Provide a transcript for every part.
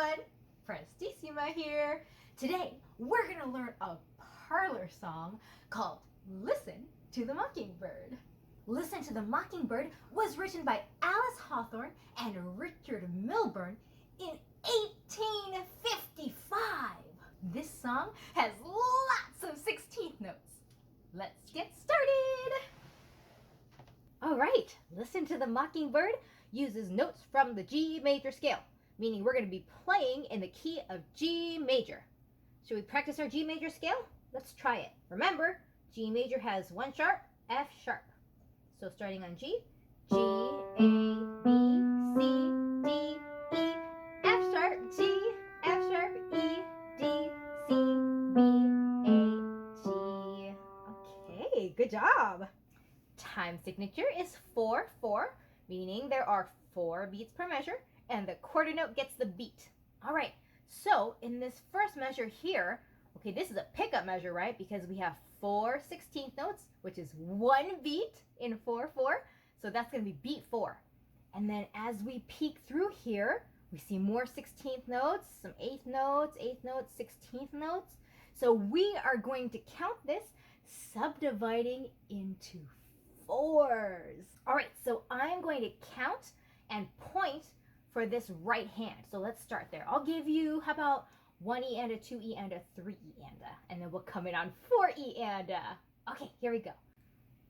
everyone, Prestissima here. Today we're going to learn a parlor song called Listen to the Mockingbird. Listen to the Mockingbird was written by Alice Hawthorne and Richard Milburn in 1855. This song has lots of 16th notes. Let's get started. All right, Listen to the Mockingbird uses notes from the G major scale, meaning we're going to be playing in the key of G major. Should we practice our G major scale? Let's try it. Remember, G major has 1 sharp, F sharp. So starting on G, G, A, B, C, D, E, F sharp, G, F sharp, E, D, C, B, A, G. Okay, good job. Time signature is 4/4, meaning there are 4 beats per measure, and the quarter note gets the beat. All right, so in this first measure here, okay, this is a pickup measure, right? Because we have 4 16th notes, which is 1 beat in 4/4, so that's going to be beat 4. And then as we peek through here, we see more 16th notes, some 8th notes, 16th notes. So we are going to count this subdividing into 4s. All right, so I'm going to count and point for this right hand. So let's start there. I'll give you, how about 1 E and a 2 E and a 3 E and then we'll come in on 4 E and a. Okay, here we go.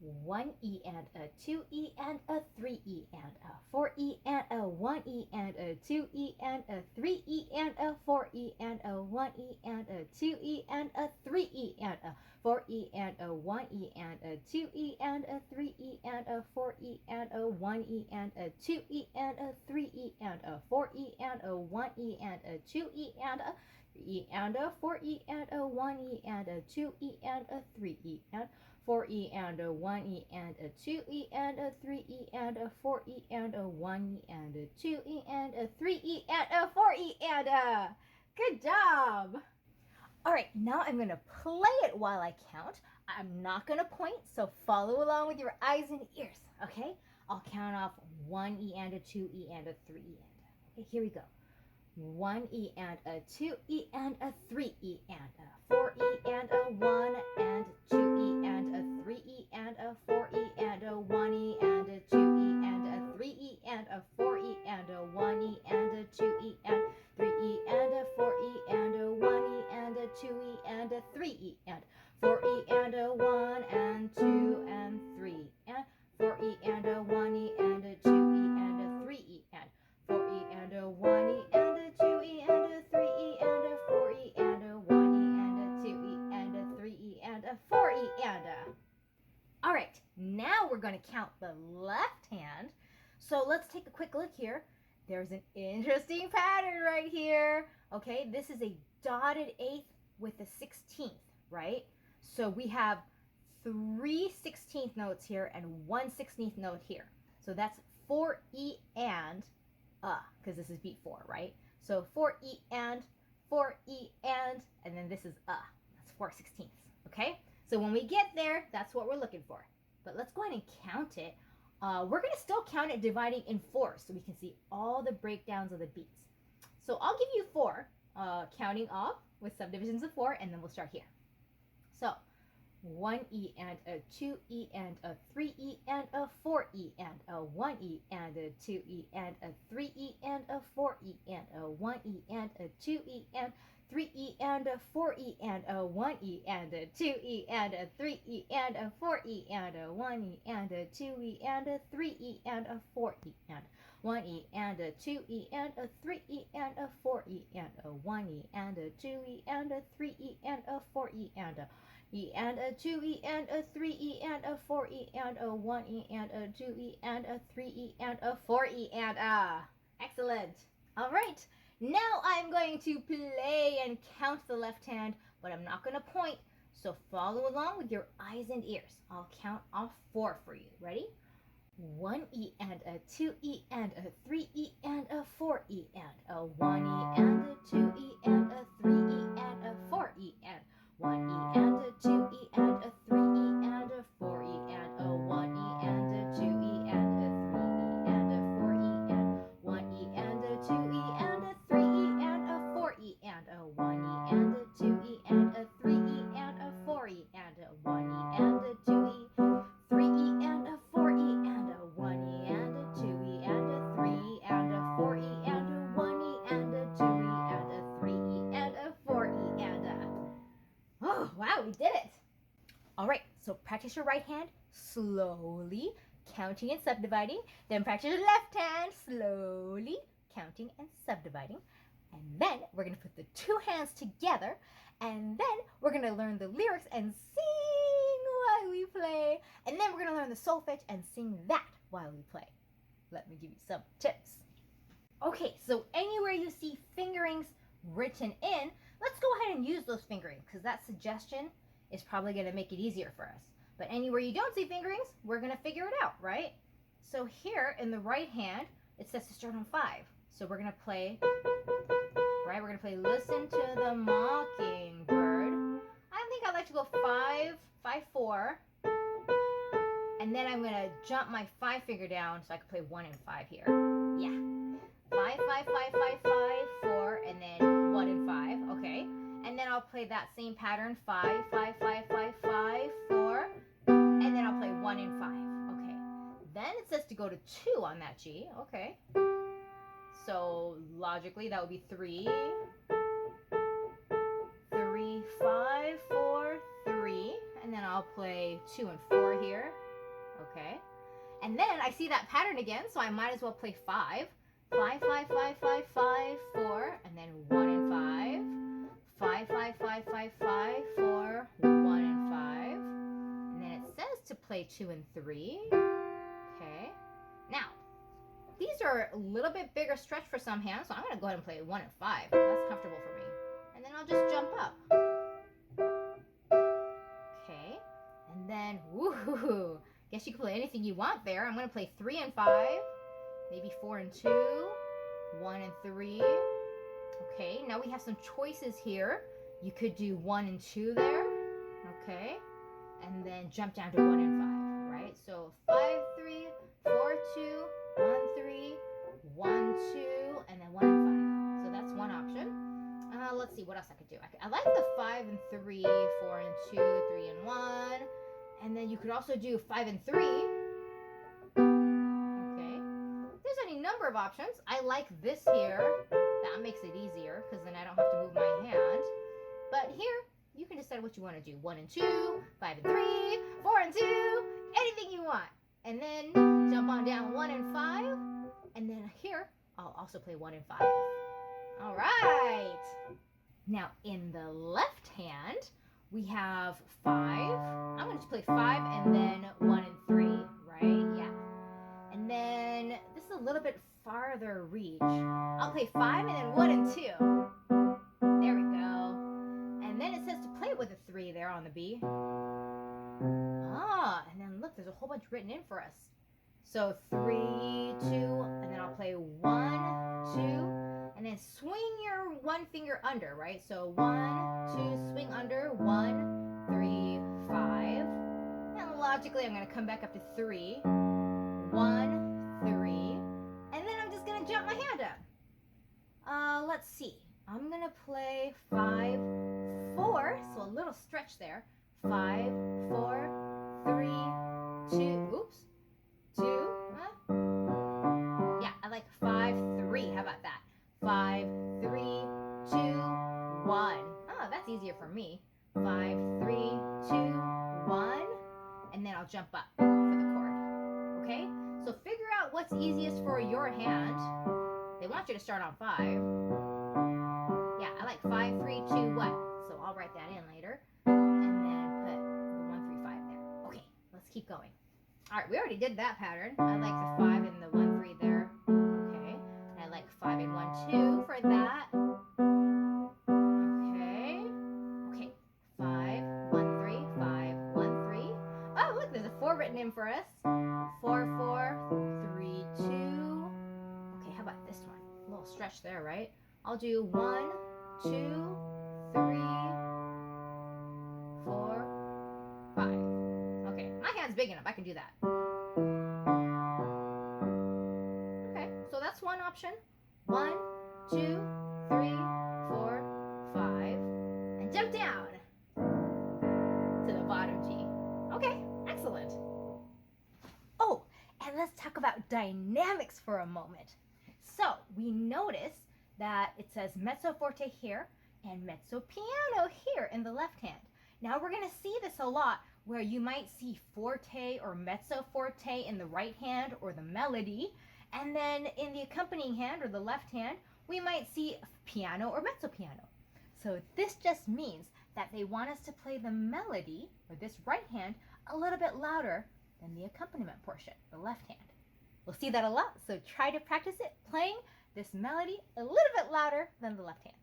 1 E and a 2 E and a 3 E and a 4 E and a 1 E and a 2 E and a 3 E and a 4 E and a 1 E and a 2 E and a 3 E and a 4 E and a 1 E and a 2 E and a 3 E and a 4 E and a 1 E and a 2 E and a 3 E and a 4 E and a 1 E and a 2 E and a 3 E and a 4 E and a 1 E and a 2 E and a 3 E and 4 E and a 1 E and a 2 E and a 3 E and a 4 E and a 1 E and a 2 E and a 3 E and a 4 E and a. Good job. All right, now I'm going to play it while I count. I'm not going to point, so follow along with your eyes and ears, okay? I'll count off 1 E and a 2 E and a 3 E and a. Okay, here we go. 1 E and a 2 E and a 3 E and a 4 E and a 1 and 2 E and a 3 E and a 4 E and a 1 E and a 2 E and a 3 E and a 4 E and a 1 E and a 2 E and 3 E and a 4 E and a 1 E and a 2 E and a 3 E and 4 E and a 1 and 2 and 3 and 4 E and a 1 E and a 2 E and a 3 E and 4 E and a 1 E and a 2 E and a 3 E and a 4 E and a 1 E and a 2 E and a 3 E and a 4 E and a. All right, now we're going to count the left hand. So let's take a quick look here. There's an interesting pattern right here. Okay, this is a dotted 8th with a 16th, right? So we have 3 16th notes here and 1 16th note here. So that's 4 E and because this is beat 4, right? So 4 E and 4 E and then this is That's 4 16ths, okay? So when we get there, that's what we're looking for. But let's go ahead and count it. We're going to still count it dividing in 4 so we can see all the breakdowns of the beats. So I'll give you 4, counting off with subdivisions of 4, and then we'll start here. So 1 E and a 2 E and a 3 E and a 4 E and a 1 E and a 2 E and a 3 E and a 4 E and a 1 E and a 2 E and 3 E and a 4 E and a 1 E and a 2 E and a 3 E and a 4 E and a 1 E and a 2 E and a 3 E and a 4 E and 1 E and a 2 E and a 3 E and a 4 E and a 1 E and a 2 E and a 3 E and a 4 E and a E and a 2 E and a 3 E and a 4 E and a 1 E and a 2 E and a 3 E and a 4 E and a. Excellent. All right. Now I'm going to play and count the left hand, but I'm not going to point, so follow along with your eyes and ears. I'll count off 4 for you. Ready? 1 E and a 2 E and a 3 E and a 4 E and a 1 E and a 2 E and a 3 E and a 4 E and 1 E and a 2 E and a 3 E and a 4 E and a 1 E and a 2 E and a 3 E and a 4 E and 1 E and a 2 E and a 3 E and practice your right hand slowly, counting and subdividing. Then practice your left hand slowly, counting and subdividing. And then we're going to put the two hands together, and then we're going to learn the lyrics and sing while we play. And then we're going to learn the solfege and sing that while we play. Let me give you some tips. Okay, so anywhere you see fingerings written in, let's go ahead and use those fingerings, because that suggestion is probably going to make it easier for us. But anywhere you don't see fingerings, we're going to figure it out, right? So here in the right hand, it says to start on 5. So we're going to play, right? We're going to play Listen to the Mockingbird. I think I like to go 5, 5, 4. And then I'm going to jump my 5 finger down so I can play 1 and 5 here. Yeah. 5, 5, 5, 5, 5, 4, and then 1 and 5. Okay. And then I'll play that same pattern, 5, 5, 5, 5, 5, 4. And then I'll play 1 and 5. Okay. Then it says to go to 2 on that G. Okay. So logically that would be 3, 3, 5, 4, 3. And then I'll play 2 and 4 here. Okay. And then I see that pattern again, so I might as well play 5. 5, 5, 5, 5, 5, 4, and then 1 and 5. 5, 5, 5, 5, 5, 4, 1 and 5. And then it says to play 2 and 3. Okay. Now, these are a little bit bigger stretch for some hands, so I'm going to go ahead and play 1 and 5. That's comfortable for me. And then I'll just jump up. Okay. And then, woohoo! Guess you can play anything you want there. I'm going to play 3 and 5. Maybe 4 and 2, 1 and 3. Okay, now we have some choices here. You could do 1 and 2 there. Okay, and then jump down to 1 and 5, right? So 5, 3, 4, 2, 1, 3, 1, 2, and then 1 and 5. So that's one option. Let's see what else I could do. I like the 5 and 3, 4 and 2, 3 and 1. And then you could also do 5 and 3. Number of options. I like this here. That makes it easier because then I don't have to move my hand. But here, you can decide what you want to do. 1 and 2, 5 and 3, 4 and 2, anything you want. And then jump on down 1 and 5. And then here, I'll also play 1 and 5. All right. Now in the left hand, we have 5. I'm going to play 5 and then 1 and 3, right? Yeah. And then this is a little bit farther reach. I'll play 5 and then 1 and 2. There we go. And then it says to play with a 3 there on the B. Ah, and then look, there's a whole bunch written in for us. So 3, 2, and then I'll play 1, 2, and then swing your 1 finger under, right? So 1, 2, swing under, 1, 3, 5. And logically, I'm going to come back up to 3. 1, 3, and then I'm just going to jump my hand up. Let's see. I'm going to play 5, 4, so a little stretch there. 5, 4, 3, 2, oops, 2, yeah, I like 5, 3, how about that? 5, 3, 2, 1. Oh, that's easier for me. 5, 3, 2, 1, and then I'll jump up for the chord, okay? So figure out what's easiest for your hand. They want you to start on 5. Yeah, I like 5, 3, 2, 1. So I'll write that in later. And then put the 1, 3, 5 there. Okay, let's keep going. All right, we already did that pattern. I like the 5 and the 1, 3 there. Okay, and I like 5 and 1, 2 for that. Okay, okay, 5, 1, 3, 5, 1, 3. Oh, look, there's a 4 written in for us. 4, 4, 3, 2. Okay, how about this one? A little stretch there, right? I'll do 1, 2, 3, 4, 5. Okay, my hand's big enough. I can do that. Okay, so that's one option. 1, 2, 3, 4, 5. And jump down to the bottom G. Okay, excellent. Oh, and let's talk about dynamics for a moment. So we notice that it says mezzo forte here and mezzo piano here in the left hand. Now we're going to see this a lot where you might see forte or mezzo forte in the right hand or the melody, and then in the accompanying hand or the left hand, we might see piano or mezzo piano. So this just means that they want us to play the melody, or this right hand, a little bit louder than the accompaniment portion, the left hand. We'll see that a lot, so try to practice it playing this melody a little bit louder than the left hand.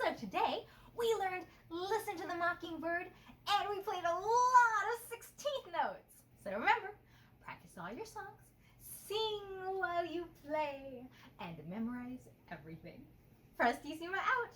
So today we learned Listen to the Mockingbird, and we played a lot of 16th notes. So remember, practice all your songs, sing while you play, and memorize everything. Prestissima out!